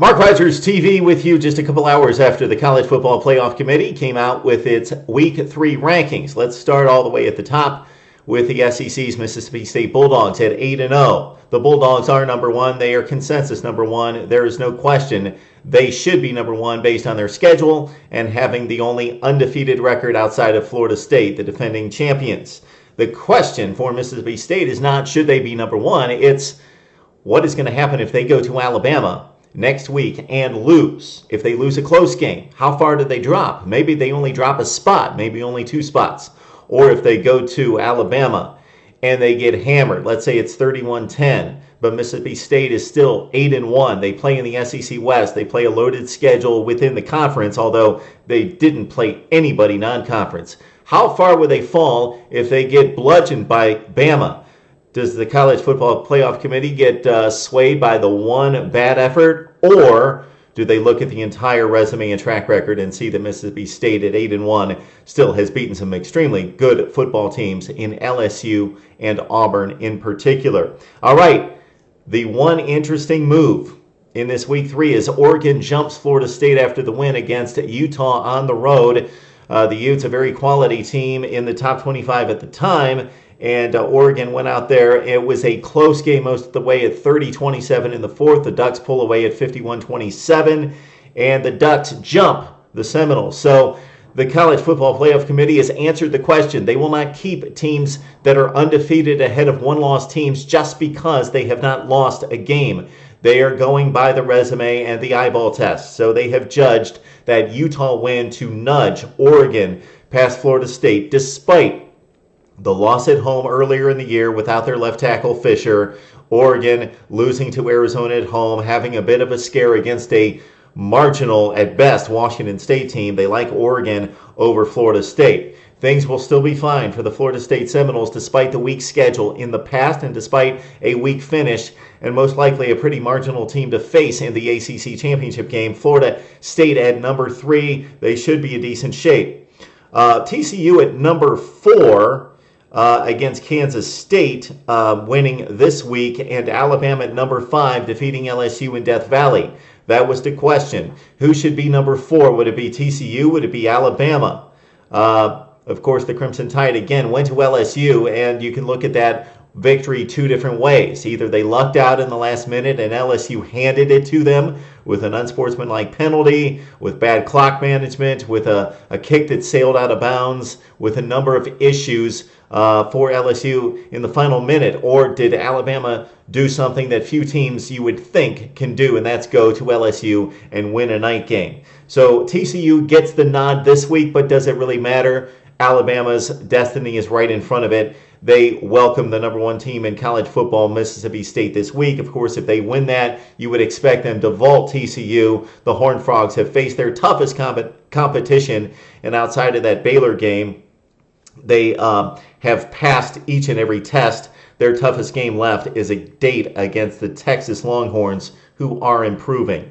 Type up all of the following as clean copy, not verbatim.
Mark Rogers TV with you just a couple hours after the College Football Playoff Committee came out with its Week 3 rankings. Let's start all the way at the top with the SEC's Mississippi State Bulldogs at 8-0. The Bulldogs are number one. They are consensus number one. There is no question they should be number one based on their schedule and having the only undefeated record outside of Florida State, the defending champions. The question for Mississippi State is not should they be number one, it's what is going to happen if they go to Alabama next week and lose. If they lose a close game, how far do they drop? Maybe they only drop a spot, maybe only 2 spots. Or if they go to Alabama and they get hammered, let's say it's 31-10, but Mississippi State is still 8-1. They play in the SEC West. They play a loaded schedule within the conference, although they didn't play anybody non-conference. How far would they fall if they get bludgeoned by Bama? Does the College Football Playoff Committee get swayed by the one bad effort, or do they look at the entire resume and track record and see that Mississippi State at 8-1 still has beaten some extremely good football teams in LSU and Auburn in particular? All right, the one interesting move in this Week 3 is Oregon jumps Florida State after the win against Utah on the road. The Utes, a very quality team in the top 25 at the time, and Oregon went out there. It was a close game most of the way at 30-27 in the fourth. The Ducks pull away at 51-27, and the Ducks jump the Seminoles. So the College Football Playoff Committee has answered the question. They will not keep teams that are undefeated ahead of one-loss teams just because they have not lost a game. They are going by the resume and the eyeball test. So they have judged that Utah win to nudge Oregon past Florida State, despite the loss at home earlier in the year without their left tackle Fisher. Oregon losing to Arizona at home, having a bit of a scare against a marginal, at best, Washington State team. They like Oregon over Florida State. Things will still be fine for the Florida State Seminoles despite the weak schedule in the past and despite a weak finish and most likely a pretty marginal team to face in the ACC championship game. Florida State at number 3. They should be in decent shape. TCU at number 4. Against Kansas State, winning this week, and Alabama at number 5, defeating LSU in Death Valley. That was the question. Who should be number 4? Would it be TCU? Would it be Alabama? Of course, the Crimson Tide, again, went to LSU, and you can look at that victory 2 different ways. Either they lucked out in the last minute and LSU handed it to them with an unsportsmanlike penalty, with bad clock management, with a kick that sailed out of bounds, with a number of issues for LSU in the final minute. Or did Alabama do something that few teams you would think can do, and that's go to LSU and win a night game? So TCU gets the nod this week, but does it really matter? Alabama's destiny is right in front of it. They welcome the number 1 team in college football, Mississippi State, this week. Of course, if they win that, you would expect them to vault TCU. The Horned Frogs have faced their toughest competition, and outside of that Baylor game, they have passed each and every test. Their toughest game left is a date against the Texas Longhorns, who are improving.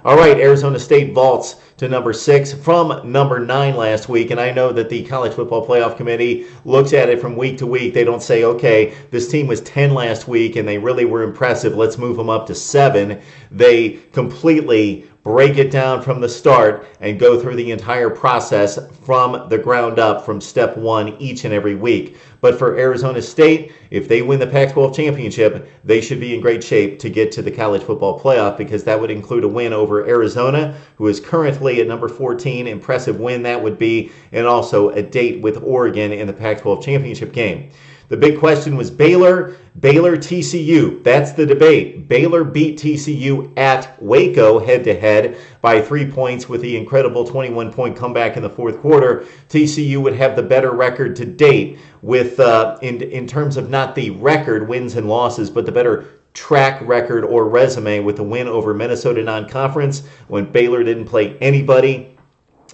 All right, Arizona State vaults to number 6 from number 9 last week, and I know that the College Football Playoff Committee looks at it from week to week. They don't say, okay, this team was 10 last week and they really were impressive, let's move them up to 7. They completely break it down from the start and go through the entire process from the ground up, from step 1 each and every week. But for Arizona State, if they win the Pac-12 championship, they should be in great shape to get to the College Football Playoff, because that would include a win over Arizona, who is currently at number 14. Impressive win that would be, and also a date with Oregon in the Pac-12 championship game. The big question was Baylor, TCU. That's the debate. Baylor beat TCU at Waco head-to-head by 3 points with the incredible 21-point comeback in the fourth quarter. TCU would have the better record to date with, in terms of not the record, wins and losses, but the better track record or resume with the win over Minnesota non-conference when Baylor didn't play anybody.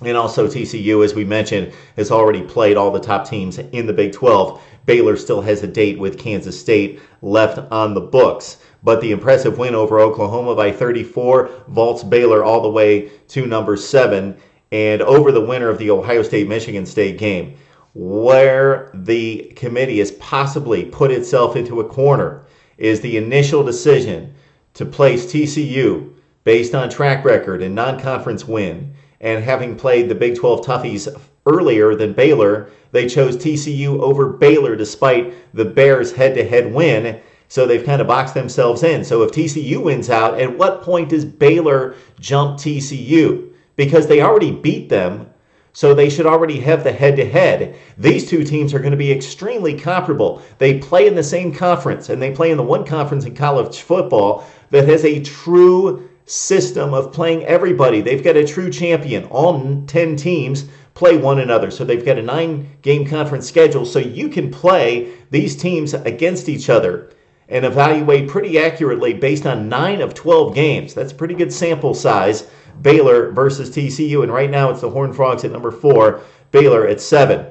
And also TCU, as we mentioned, has already played all the top teams in the Big 12. Baylor still has a date with Kansas State left on the books. But the impressive win over Oklahoma by 34 vaults Baylor all the way to number 7. And over the winner of the Ohio State-Michigan State game, where the committee has possibly put itself into a corner, is the initial decision to place TCU based on track record and non-conference win, and having played the Big 12 Toughies earlier than Baylor, they chose TCU over Baylor despite the Bears' head-to-head win. So they've kind of boxed themselves in. So if TCU wins out, at what point does Baylor jump TCU? Because they already beat them, so they should already have the head-to-head. These two teams are going to be extremely comparable. They play in the same conference, and they play in the one conference in college football that has a true system of playing everybody. They've got a true champion. All 10 teams play one another. So they've got a 9-game conference schedule, so you can play these teams against each other and evaluate pretty accurately based on 9 of 12 games. That's a pretty good sample size, Baylor versus TCU, and right now it's the Horned Frogs at number 4, Baylor at 7.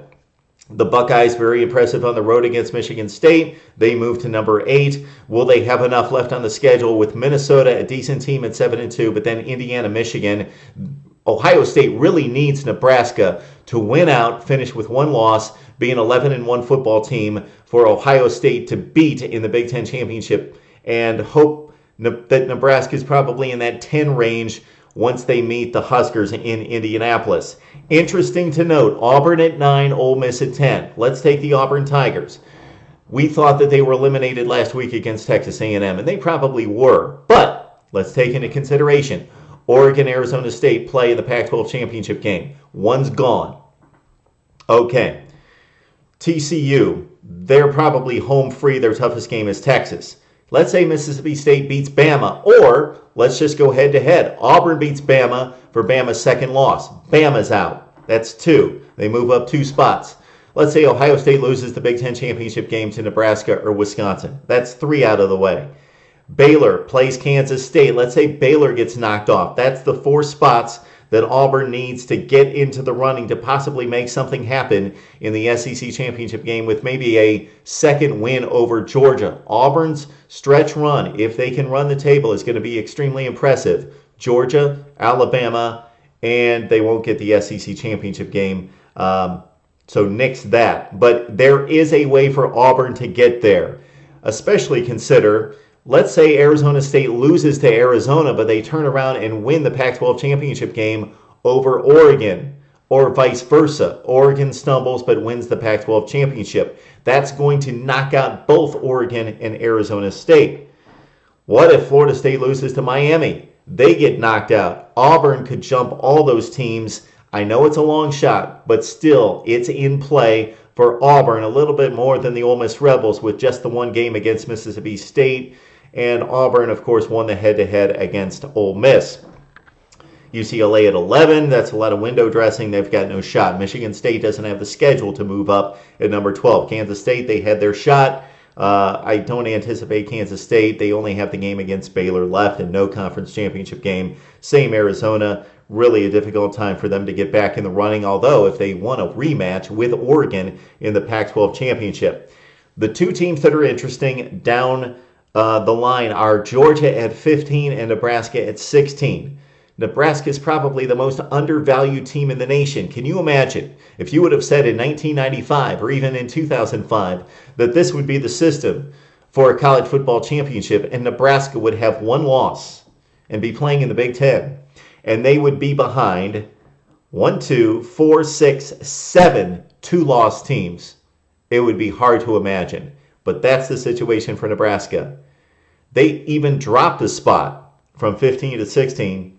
The Buckeyes, very impressive on the road against Michigan State. They move to number 8. Will they have enough left on the schedule with Minnesota, a decent team at 7-2, but then Indiana, Michigan. Ohio State really needs Nebraska to win out, finish with 1 loss, be an 11-1 football team for Ohio State to beat in the Big Ten Championship, and hope that Nebraska is probably in that 10 range once they meet the Huskers in Indianapolis. Interesting to note, Auburn at 9, Ole Miss at 10. Let's take the Auburn Tigers. We thought that they were eliminated last week against Texas A&M, and they probably were. But let's take into consideration, Oregon, Arizona State play in the Pac-12 championship game. One's gone. Okay. TCU, they're probably home free. Their toughest game is Texas. Let's say Mississippi State beats Bama, or let's just go head-to-head. Auburn beats Bama for Bama's second loss. Bama's out. That's 2. They move up 2 spots. Let's say Ohio State loses the Big Ten championship game to Nebraska or Wisconsin. That's 3 out of the way. Baylor plays Kansas State. Let's say Baylor gets knocked off. That's the 4 spots that Auburn needs to get into the running to possibly make something happen in the SEC championship game with maybe a second win over Georgia. Auburn's stretch run, if they can run the table, is going to be extremely impressive. Georgia, Alabama, and they won't get the SEC championship game. So nix that. But there is a way for Auburn to get there. Especially consider, let's say Arizona State loses to Arizona, but they turn around and win the Pac-12 championship game over Oregon, or vice versa. Oregon stumbles but wins the Pac-12 championship. That's going to knock out both Oregon and Arizona State. What if Florida State loses to Miami? They get knocked out. Auburn could jump all those teams. I know it's a long shot, but still, it's in play for Auburn a little bit more than the Ole Miss Rebels with just the 1 game against Mississippi State. And Auburn, of course, won the head-to-head against Ole Miss. UCLA at 11, that's a lot of window dressing. They've got no shot. Michigan State doesn't have the schedule to move up at number 12. Kansas State, they had their shot. I don't anticipate Kansas State. They only have the game against Baylor left and no conference championship game. Same Arizona. Really a difficult time for them to get back in the running, although if they won a rematch with Oregon in the Pac-12 championship. The 2 teams that are interesting down the line are Georgia at 15 and Nebraska at 16. Nebraska is probably the most undervalued team in the nation. Can you imagine if you would have said in 1995 or even in 2005 that this would be the system for a college football championship and Nebraska would have 1 loss and be playing in the Big Ten, and they would be behind 1, 2, 4, 6, 7 2-loss teams? It would be hard to imagine. But that's the situation for Nebraska. They even dropped a spot from 15 to 16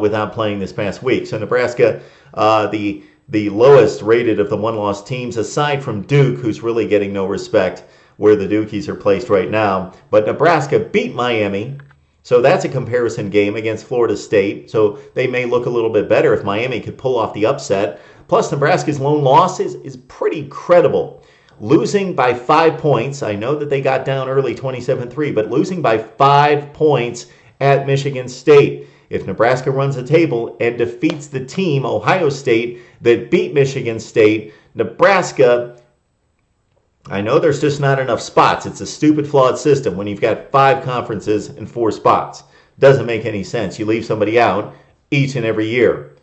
without playing this past week. So Nebraska, the lowest rated of the 1-loss teams, aside from Duke, who's really getting no respect where the Dukies are placed right now. But Nebraska beat Miami, so that's a comparison game against Florida State. So they may look a little bit better if Miami could pull off the upset. Plus, Nebraska's lone loss is pretty credible. Losing by 5 points, I know that they got down early 27-3, but losing by 5 points at Michigan State. If Nebraska runs the table and defeats the team, Ohio State, that beat Michigan State, Nebraska, I know there's just not enough spots. It's a stupid, flawed system when you've got 5 conferences and 4 spots. Doesn't make any sense. You leave somebody out each and every year.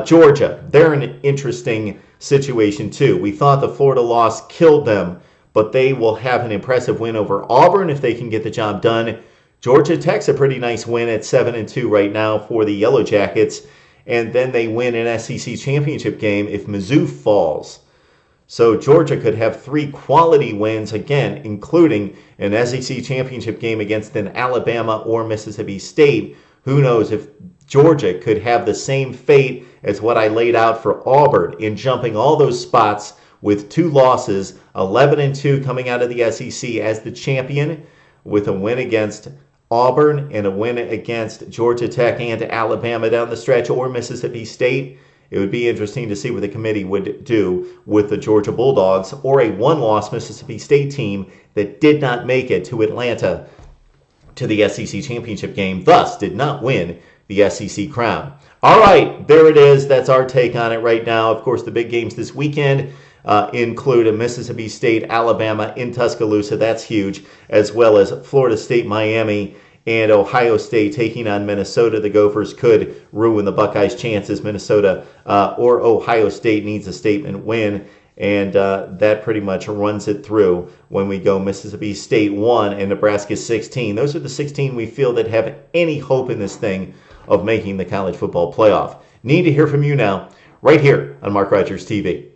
Georgia, they're in an interesting situation too. We thought the Florida loss killed them, but they will have an impressive win over Auburn if they can get the job done. Georgia Tech's a pretty nice win at 7-2 right now for the Yellow Jackets, and then they win an SEC championship game if Mizzou falls. So Georgia could have 3 quality wins again, including an SEC championship game against an Alabama or Mississippi State. Who knows if Georgia could have the same fate as what I laid out for Auburn in jumping all those spots with 2 losses, 11-2 coming out of the SEC as the champion, with a win against Auburn and a win against Georgia Tech and Alabama down the stretch, or Mississippi State. It would be interesting to see what the committee would do with the Georgia Bulldogs or a 1-loss Mississippi State team that did not make it to Atlanta to the SEC championship game, thus did not win the SEC crown. All right, there it is. That's our take on it right now. Of course, the big games this weekend include a Mississippi State, Alabama in Tuscaloosa. That's huge, as well as Florida State, Miami, and Ohio State taking on Minnesota. The Gophers could ruin the Buckeyes' chances. Minnesota or Ohio State needs a statement win, and that pretty much runs it through when we go Mississippi State 1 and Nebraska 16. Those are the 16 we feel that have any hope in this thing of making the college football playoff. Need to hear from you now, right here on Mark Rogers TV.